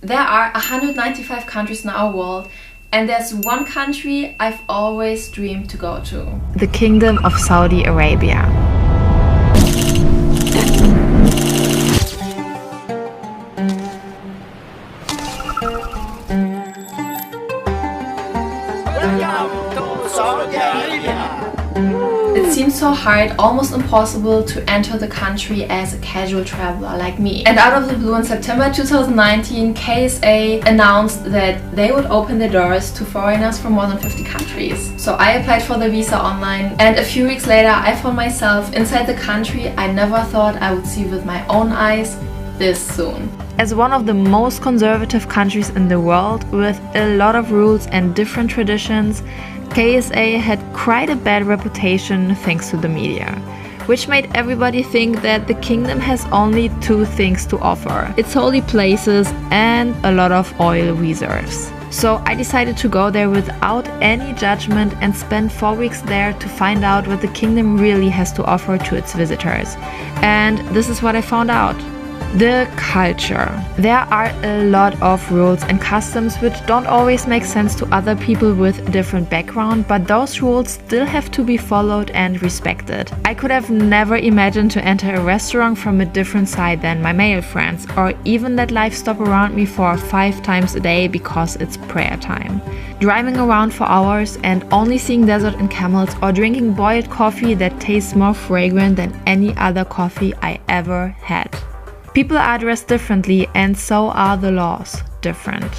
There are 195 countries in our world, and there's one country I've always dreamed to go to. The Kingdom of Saudi Arabia. It seems so hard, almost impossible to enter the country as a casual traveler like me. And out of the blue in September 2019, KSA announced that they would open their doors to foreigners from more than 50 countries. So I applied for the visa online, and a few weeks later I found myself inside the country I never thought I would see with my own eyes this soon. As one of the most conservative countries in the world, with a lot of rules and different traditions, KSA had quite a bad reputation thanks to the media, which made everybody think that the kingdom has only two things to offer: its holy places and a lot of oil reserves. So I decided to go there without any judgment and spend 4 weeks there to find out what the kingdom really has to offer to its visitors. And this is what I found out. The culture. There are a lot of rules and customs which don't always make sense to other people with a different background, but those rules still have to be followed and respected. I could have never imagined to enter a restaurant from a different side than my male friends, or even let life stop around me for 5 times a day because it's prayer time. Driving around for hours and only seeing desert and camels, or drinking boiled coffee that tastes more fragrant than any other coffee I ever had. People are dressed differently, and so are the laws different.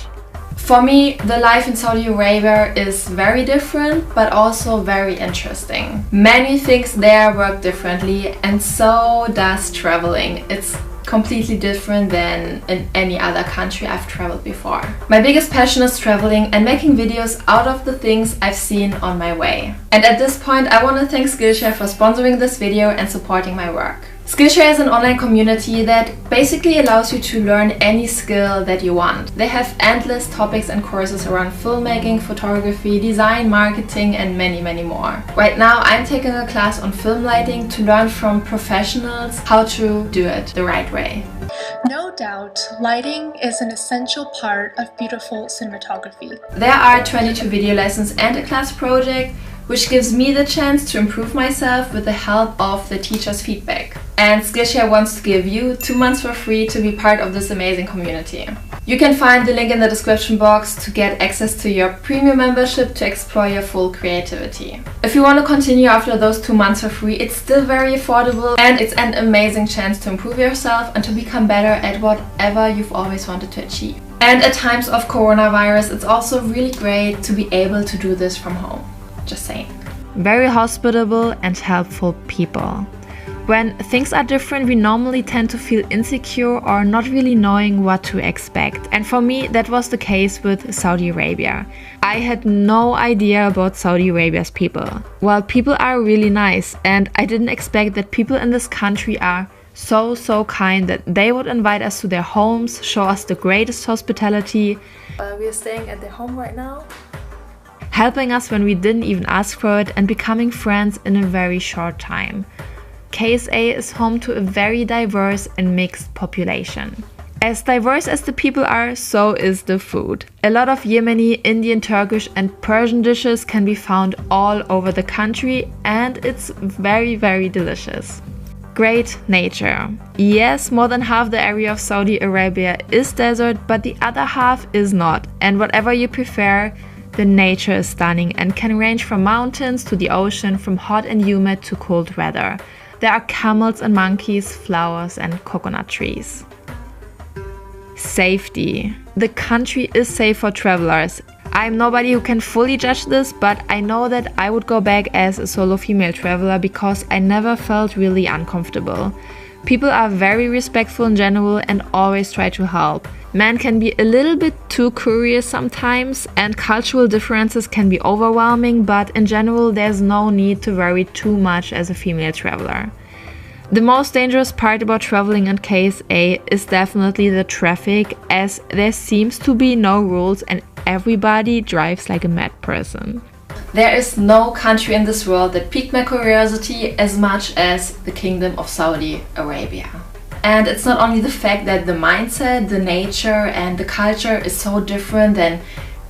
For me, the life in Saudi Arabia is very different, but also very interesting. Many things there work differently, and so does traveling. It's completely different than in any other country I've traveled before. My biggest passion is traveling and making videos out of the things I've seen on my way. And at this point, I want to thank Skillshare for sponsoring this video and supporting my work. Skillshare is an online community that basically allows you to learn any skill that you want. They have endless topics and courses around filmmaking, photography, design, marketing, and many more. Right now I'm taking a class on film lighting to learn from professionals how to do it the right way. No doubt, lighting is an essential part of beautiful cinematography. There are 22 video lessons and a class project, which gives me the chance to improve myself with the help of the teacher's feedback. And Skillshare wants to give you 2 months for free to be part of this amazing community. You can find the link in the description box to get access to your premium membership to explore your full creativity. If you want to continue after those 2 months for free, it's still very affordable, and it's an amazing chance to improve yourself and to become better at whatever you've always wanted to achieve. And at times of coronavirus, it's also really great to be able to do this from home. Just saying. Very hospitable and helpful people. When things are different, we normally tend to feel insecure or not really knowing what to expect. And for me, that was the case with Saudi Arabia. I had no idea about Saudi Arabia's people. Well, people are really nice, and I didn't expect that people in this country are so kind that they would invite us to their homes, show us the greatest hospitality. We are staying at their home right now. Helping us when we didn't even ask for it, and becoming friends in a very short time. KSA is home to a very diverse and mixed population. As diverse as the people are, so is the food. A lot of Yemeni, Indian, Turkish and Persian dishes can be found all over the country, and it's very delicious. Great nature. Yes, more than half the area of Saudi Arabia is desert, but the other half is not. And whatever you prefer, the nature is stunning and can range from mountains to the ocean, from hot and humid to cold weather. There are camels and monkeys, flowers and coconut trees. Safety. The country is safe for travelers. I'm nobody who can fully judge this, but I know that I would go back as a solo female traveler because I never felt really uncomfortable. People are very respectful in general and always try to help. Men can be a little bit too curious sometimes, and cultural differences can be overwhelming, but in general there's no need to worry too much as a female traveler. The most dangerous part about traveling in KSA is definitely the traffic, as there seems to be no rules and everybody drives like a mad person. There is no country in this world that piqued my curiosity as much as the Kingdom of Saudi Arabia. And it's not only the fact that the mindset, the nature and the culture is so different than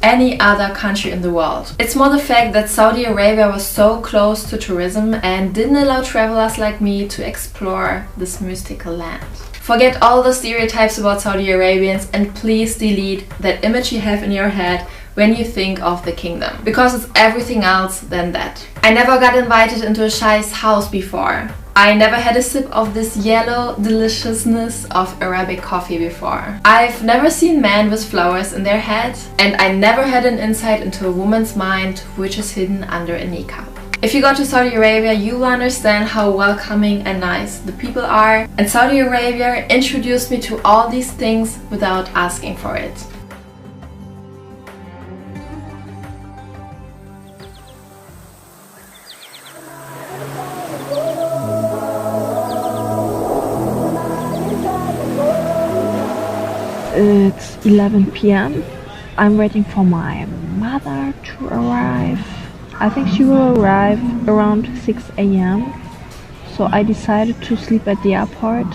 any other country in the world. It's more the fact that Saudi Arabia was so close to tourism and didn't allow travelers like me to explore this mystical land. Forget all the stereotypes about Saudi Arabians and please delete that image you have in your head when you think of the kingdom, because it's everything else than that. I never got invited into a sheikh's house before. I never had a sip of this yellow deliciousness of Arabic coffee before. I've never seen men with flowers in their head, and I never had an insight into a woman's mind which is hidden under a niqab. If you go to Saudi Arabia, you will understand how welcoming and nice the people are, and Saudi Arabia introduced me to all these things without asking for it. It's 11 p.m. I'm waiting for my mother to arrive. I think she will arrive around 6 a.m. So I decided to sleep at the airport.